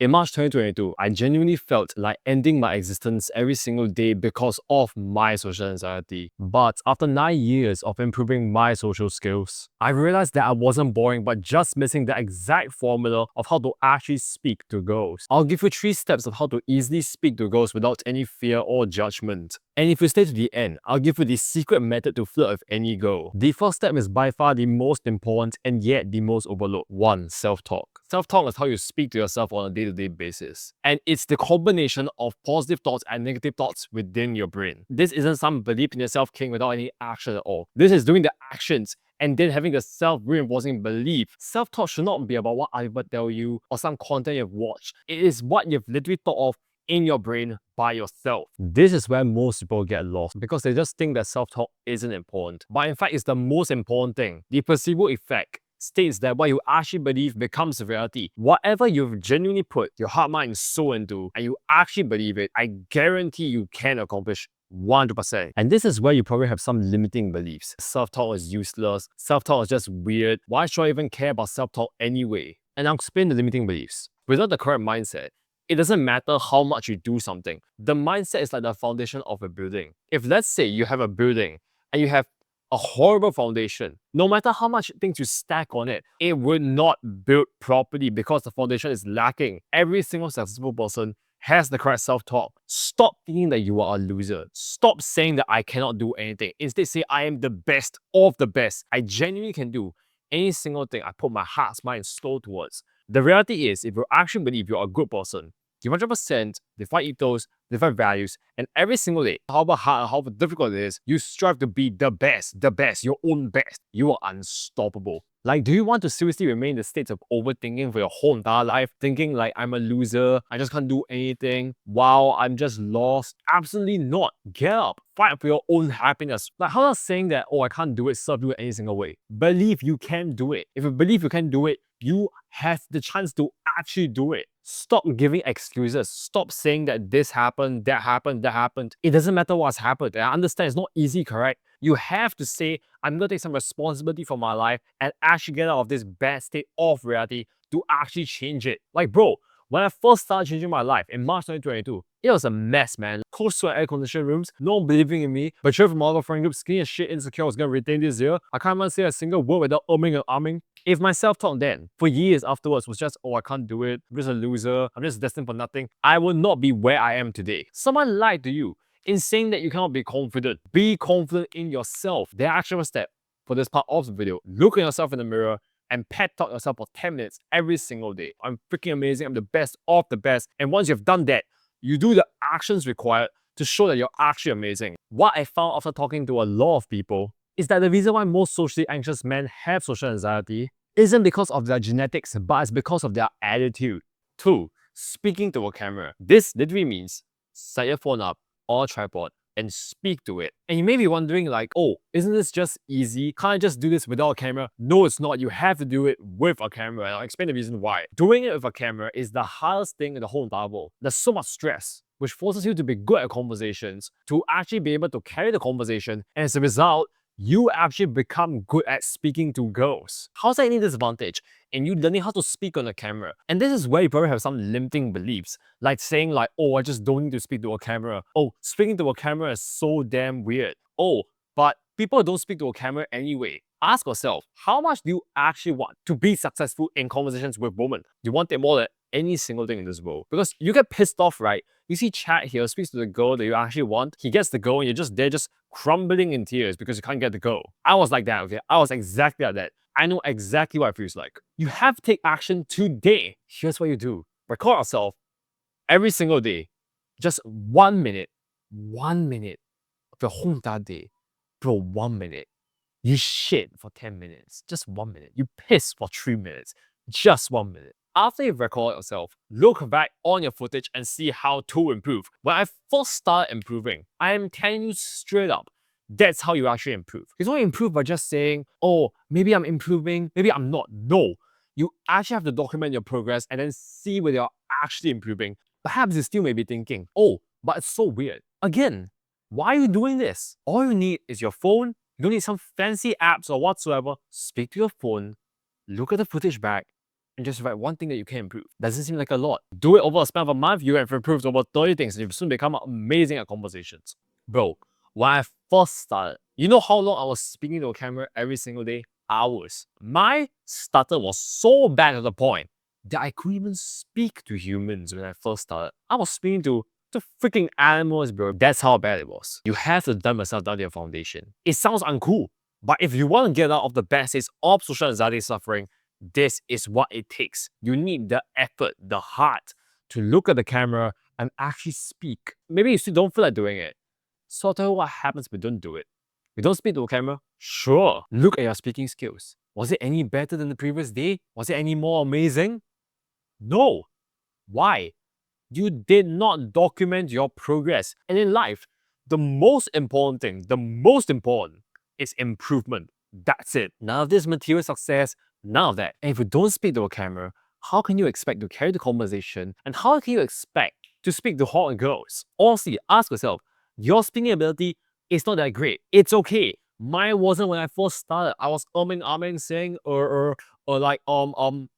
In March 2022, I genuinely felt like ending my existence every single day because of my social anxiety. But after 9 years of improving my social skills, I realized that I wasn't boring but just missing the exact formula of how to actually speak to girls. I'll give you 3 steps of how to easily speak to girls without any fear or judgment. And if you stay to the end, I'll give you the secret method to flirt with any girl. The first step is by far the most important and yet the most overlooked. 1. Self-talk. Self-talk is how you speak to yourself on a day-to-day basis. And it's the combination of positive thoughts and negative thoughts within your brain. This isn't some belief in yourself king without any action at all. This is doing the actions and then having the self-reinforcing belief. Self-talk should not be about what other people tell you or some content you've watched. It is what you've literally thought of in your brain by yourself. This is where most people get lost because they just think that self-talk isn't important. But in fact, it's the most important thing. The placebo effect states that what you actually believe becomes reality. Whatever you've genuinely put your heart, mind, and soul into, and you actually believe it, I guarantee you can accomplish 100%. And this is where you probably have some limiting beliefs. Self-talk is useless. Self-talk is just weird. Why should I even care about self-talk anyway? And I'll explain the limiting beliefs. Without the correct mindset, it doesn't matter how much you do something. The mindset is like the foundation of a building. If let's say you have a building and you have a horrible foundation, no matter how much things you stack on it, it will not build properly because the foundation is lacking. Every single successful person has the correct self-talk. Stop thinking that you are a loser. Stop saying that I cannot do anything. Instead, say I am the best of the best. I genuinely can do any single thing I put my heart, mind, and soul towards. The reality is, if you actually believe you're a good person, you 100% define ethos, define values, and every single day, however hard, however difficult it is, you strive to be the best, your own best. You are unstoppable. Like, do you want to seriously remain in the state of overthinking for your whole entire life? Thinking like, I'm a loser, I just can't do anything, wow, I'm just lost? Absolutely not. Get up, fight for your own happiness. Like, how does saying that, oh, I can't do it, serve you in any single way? Believe you can do it. If you believe you can do it, you have the chance to actually do it. Stop giving excuses. Stop saying that this happened, that happened, that happened. It doesn't matter what's happened. I understand it's not easy, correct? You have to say, I'm going to take some responsibility for my life and actually get out of this bad state of reality to actually change it. Like, bro, when I first started changing my life in March 2022, it was a mess, man. Close to air-conditioned rooms, no one believing in me, betrayed from all the friend groups, skinny as shit, insecure, I was gonna retain this year. I can't even say a single word without umming and ahming. If my self-talk then, for years afterwards, was just, oh, I can't do it, I'm just a loser, I'm just destined for nothing, I will not be where I am today. Someone lied to you in saying that you cannot be confident. Be confident in yourself. The actual step for this part of the video, look at yourself in the mirror and pet talk yourself for 10 minutes every single day. I'm freaking amazing, I'm the best of the best. And once you've done that, you do the actions required to show that you're actually amazing. What I found after talking to a lot of people is that the reason why most socially anxious men have social anxiety isn't because of their genetics, but it's because of their attitude. 2. Speaking to a camera. This literally means set your phone up on a tripod and speak to it. And you may be wondering like, oh, isn't this just easy? Can't I just do this without a camera? No, it's not. You have to do it with a camera. And I'll explain the reason why. Doing it with a camera is the hardest thing in the whole entire world. There's so much stress, which forces you to be good at conversations, to actually be able to carry the conversation. And as a result, you actually become good at speaking to girls. How's that any disadvantage in you learning how to speak on a camera? And this is where you probably have some limiting beliefs, like saying like, oh, I just don't need to speak to a camera. Oh, speaking to a camera is so damn weird. Oh, but people don't speak to a camera anyway. Ask yourself, how much do you actually want to be successful in conversations with women? You want it more than any single thing in this world. Because you get pissed off, right? You see Chad here speaks to the girl that you actually want. He gets the girl and you're just there just crumbling in tears because you can't get the girl. I was like that, okay? I was exactly like that. I know exactly what it feels like. You have to take action today. Here's what you do. Record yourself every single day. Just 1 minute. 1 minute of your whole entire day. Bro, 1 minute. You shit for 10 minutes. Just 1 minute. You piss for 3 minutes. Just 1 minute. After you've recorded yourself, look back on your footage and see how to improve. When I first started improving, I am telling you straight up, that's how you actually improve. You don't improve by just saying, oh, maybe I'm improving, maybe I'm not. No. You actually have to document your progress and then see whether you're actually improving. Perhaps you still may be thinking, oh, but it's so weird. Again, why are you doing this? All you need is your phone. You don't need some fancy apps or whatsoever. Speak to your phone, look at the footage back, and just write one thing that you can improve. Doesn't seem like a lot. Do it over a span of a month, you have improved over 30 things, and you've soon become amazing at conversations. Bro, when I first started, you know how long I was speaking to a camera every single day? Hours. My stutter was so bad to the point that I couldn't even speak to humans when I first started. I was speaking to freaking animals, bro. That's how bad it was. You have to dumb yourself down to your foundation. It sounds uncool, but if you want to get out of the bad states of social anxiety suffering, this is what it takes. You need the effort, the heart to look at the camera and actually speak. Maybe you still don't feel like doing it. So I'll tell you what happens if you don't do it. You don't speak to a camera? Sure. Look at your speaking skills. Was it any better than the previous day? Was it any more amazing? No. Why? You did not document your progress. And in life, the most important thing, is improvement. That's it. None of this material success, none of that. And if you don't speak to a camera, how can you expect to carry the conversation? And how can you expect to speak to hot girls? Honestly, ask yourself, your speaking ability is not that great. It's okay. Mine wasn't when I first started. I was umming, saying,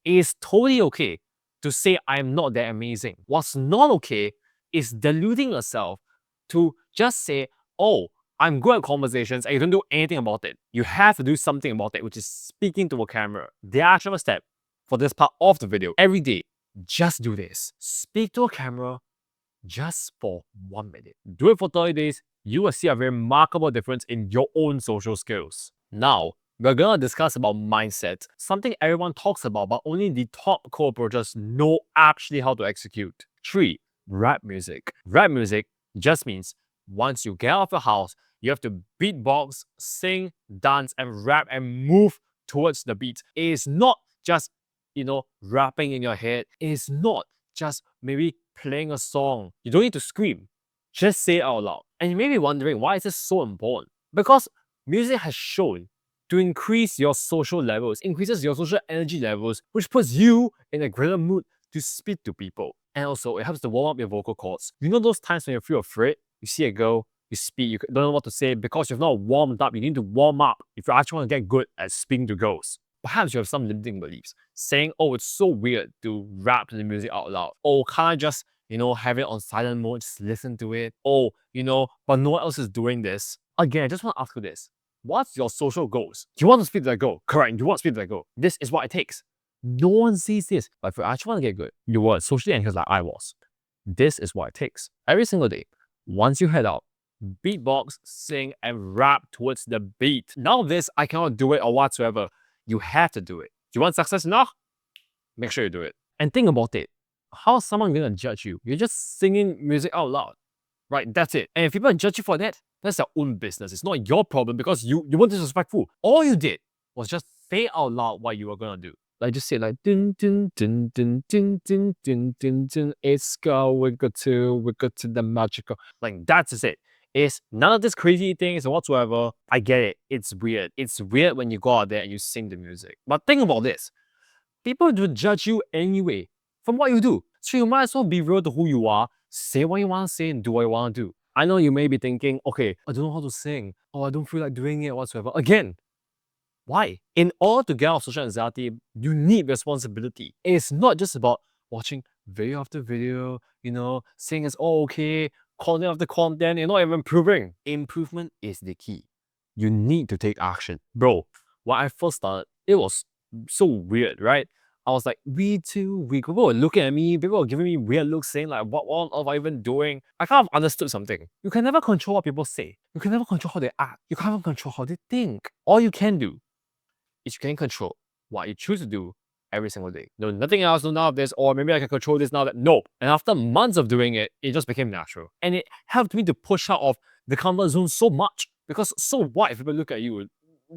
it's totally okay to say I'm not that amazing. What's not okay is deluding yourself to just say, oh, I'm good at conversations and you don't do anything about it. You have to do something about it, which is speaking to a camera. The actual step for this part of the video, every day, just do this. Speak to a camera just for 1 minute. Do it for 30 days. You will see a remarkable difference in your own social skills. Now, we're gonna discuss about mindset, something everyone talks about, but only the top core approaches know actually how to execute. 3. Rap music. Rap music just means once you get out of your house, you have to beatbox, sing, dance, and rap and move towards the beat. It is not just, rapping in your head. It is not just maybe playing a song. You don't need to scream. Just say it out loud. And you may be wondering, why is this so important? Because music has shown to increase your social levels, increases your social energy levels, which puts you in a greater mood to speak to people. And also, it helps to warm up your vocal cords. You know those times when you feel afraid? You see a girl, you speak, you don't know what to say because you've not warmed up. You need to warm up if you actually want to get good at speaking to girls. Perhaps you have some limiting beliefs, saying, oh, it's so weird to rap the music out loud. Oh, can't I just, have it on silent mode, just listen to it? Oh, but no one else is doing this. Again, I just want to ask you this. What's your social goals? You want to speak to that girl. Correct, you want to speak to that girl. This is what it takes. No one sees this. But if you actually want to get good, you were socially anxious like I was. This is what it takes. Every single day, once you head out, beatbox, sing, and rap towards the beat. None of this, I cannot do it or whatsoever. You have to do it. Do you want success now? Make sure you do it. And think about it. How is someone going to judge you? You're just singing music out loud. Right, that's it. And if people judge you for that, that's their own business. It's not your problem because you weren't disrespectful. All you did was just say out loud what you were gonna do. Like just say like dun dun dun dun dun dun dun dun dun. It's go we go to the magical. Like that's just it. It's none of this crazy things or whatsoever. I get it. It's weird. It's weird when you go out there and you sing the music. But think about this. People will judge you anyway from what you do. So you might as well be real to who you are. Say what you want to say and do what you want to do. I know you may be thinking, okay, I don't know how to sing, or I don't feel like doing it whatsoever. Again, why? In order to get out of social anxiety, you need responsibility. It's not just about watching video after video, saying it's all okay, content after content, you're not even improving. Improvement is the key. You need to take action. Bro, when I first started, it was so weird, right? I was like, we too weak. People were looking at me, people were giving me weird looks, saying like, what on earth am I even doing? I kind of understood something. You can never control what people say. You can never control how they act. You can't even control how they think. All you can do is you can control what you choose to do every single day. No, nothing else, no none of this, or maybe I can control this now that. Nope. And after months of doing it, it just became natural. And it helped me to push out of the comfort zone so much. Because so what if people look at you?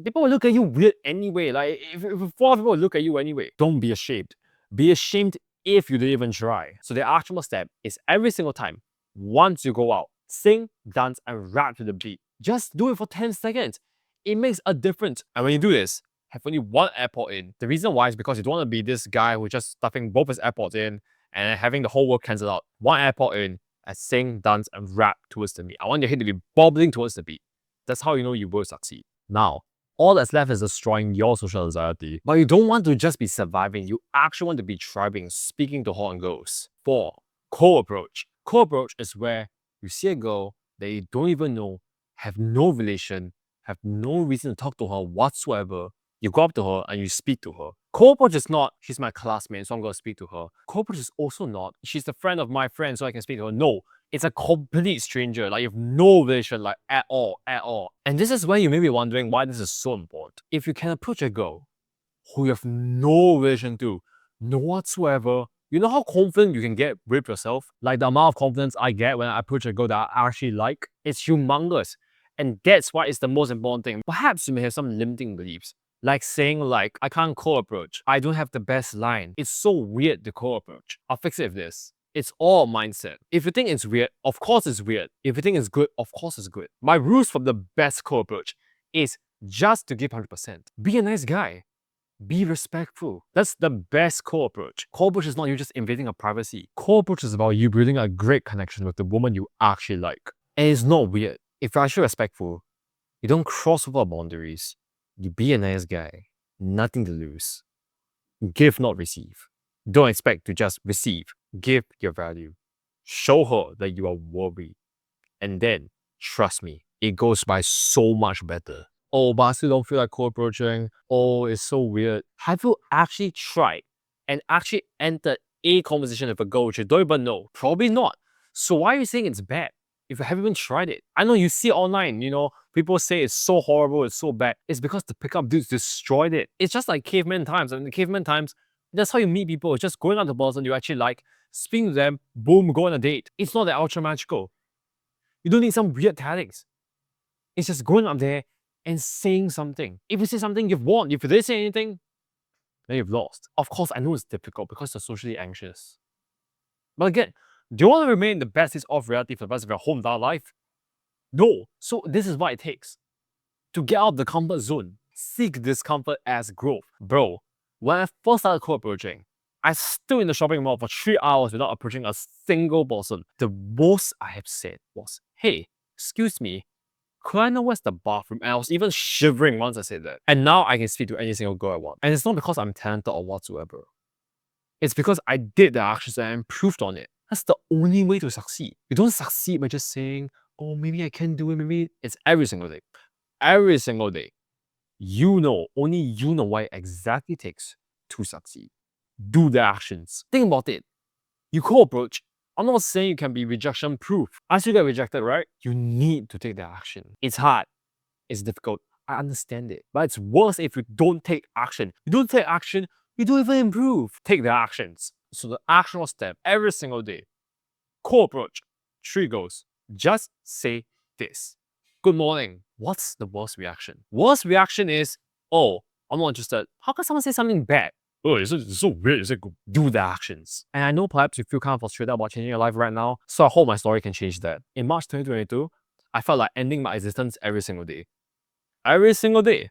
People will look at you weird anyway. Like, if four people will look at you anyway. Don't be ashamed. Be ashamed if you didn't even try. So the actual step is every single time, once you go out, sing, dance, and rap to the beat. Just do it for 10 seconds. It makes a difference. And when you do this, have only one AirPod in. The reason why is because you don't want to be this guy who's just stuffing both his AirPods in and having the whole world cancel out. One AirPod in, and sing, dance, and rap towards the beat. I want your head to be bobbling towards the beat. That's how you know you will succeed. Now, all that's left is destroying your social anxiety. But you don't want to just be surviving, you actually want to be thriving, speaking to hot girls. 4. Co-approach. Co-approach is where you see a girl that you don't even know, have no relation, have no reason to talk to her whatsoever. You go up to her and you speak to her. Co-approach is not, she's my classmate, so I'm going to speak to her. Co-approach is also not, she's a friend of my friend, so I can speak to her. No, it's a complete stranger. Like, you have no relation, like, at all. And this is where you may be wondering why this is so important. If you can approach a girl who you have no relation to, no whatsoever, you know how confident you can get with yourself? Like, the amount of confidence I get when I approach a girl that I actually like, it's humongous. And that's why it's the most important thing. Perhaps you may have some limiting beliefs. Like saying like, I can't co-approach. I don't have the best line. It's so weird to co-approach. I'll fix it with this. It's all mindset. If you think it's weird, of course it's weird. If you think it's good, of course it's good. My rules for the best co-approach is just to give 100%. Be a nice guy. Be respectful. That's the best co-approach. Co-approach is not you just invading her privacy. Co-approach is about you building a great connection with the woman you actually like. And it's not weird. If you're actually respectful, you don't cross over boundaries. You be a nice guy. Nothing to lose. Give, not receive. Don't expect to just receive. Give your value. Show her that you are worthy. And then, trust me, it goes by so much better. Oh, but I still don't feel like co-approaching. Oh, it's so weird. Have you actually tried and actually entered a conversation with a girl which you don't even know? Probably not. So why are you saying it's bad if you haven't even tried it? I know you see it online, people say it's so horrible, it's so bad. It's because the pickup dudes destroyed it. It's just like caveman times. And in the caveman times, that's how you meet people. It's just going out to the person you actually like, speaking to them, boom, go on a date. It's not that ultra magical. You don't need some weird tactics. It's just going up there and saying something. If you say something, you've won. If you didn't say anything, then you've lost. Of course, I know it's difficult because you're socially anxious. But again, do you want to remain the best of reality for the rest of your whole entire life? No. So this is what it takes. To get out of the comfort zone, seek discomfort as growth. Bro, when I first started co-approaching, I stood in the shopping mall for 3 hours without approaching a single person. The most I have said was, hey, excuse me, could I know where's the bathroom? And I was even shivering once I said that. And now I can speak to any single girl I want. And it's not because I'm talented or whatsoever. It's because I did the actions and I improved on it. That's the only way to succeed. You don't succeed by just saying, oh, maybe I can do it, maybe. It's every single day. Every single day. Only you know what it exactly takes to succeed. Do the actions. Think about it. You co-approach. I'm not saying you can be rejection proof. As you get rejected, right? You need to take the action. It's hard. It's difficult. I understand it. But it's worse if you don't take action. You don't take action, you don't even improve. Take the actions. So the actionable step every single day. Co-approach. 3 goals. Just say this. Good morning. What's the worst reaction? Worst reaction is, oh, I'm not interested. How can someone say something bad? Oh, it's so weird. It's like, do the actions. And I know perhaps you feel kind of frustrated about changing your life right now, so I hope my story can change that. In March 2022, I felt like ending my existence every single day. Every single day.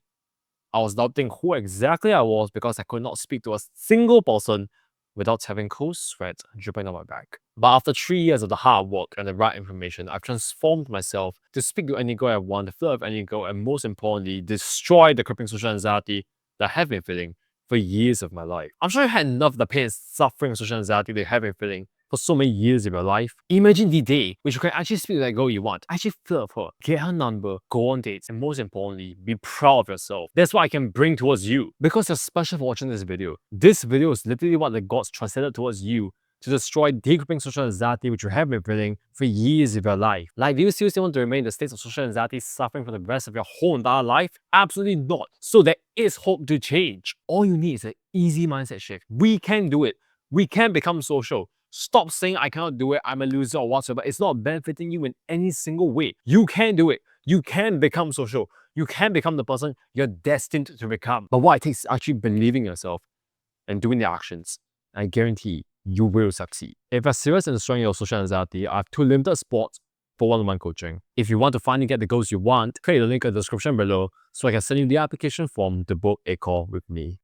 I was doubting who exactly I was because I could not speak to a single person without having cold sweat dripping down my back. But after 3 years of the hard work and the right information, I've transformed myself to speak to any girl I want, to flirt with any girl, and most importantly, destroy the crippling social anxiety that I have been feeling for years of my life. I'm sure you had enough of the pain and suffering of social anxiety that you have been feeling for so many years of your life. Imagine the day which you can actually speak to that girl you want, actually flirt with her, get her number, go on dates, and most importantly, be proud of yourself. That's what I can bring towards you. Because you're special for watching this video. This video is literally what the gods translated towards you to destroy decreasing social anxiety which you have been feeling for years of your life. Like, do you seriously want to remain in the state of social anxiety suffering for the rest of your whole entire life? Absolutely not. So there is hope to change. All you need is an easy mindset shift. We can do it. We can become social. Stop saying I cannot do it, I'm a loser or whatsoever. It's not benefiting you in any single way. You can do it. You can become social. You can become the person you're destined to become. But what it takes is actually believing in yourself and doing the actions. I guarantee you will succeed. If you're serious in destroying your social anxiety, I have 2 limited spots for one-on-one coaching. If you want to finally get the goals you want, click the link in the description below so I can send you the application form to book a call with me.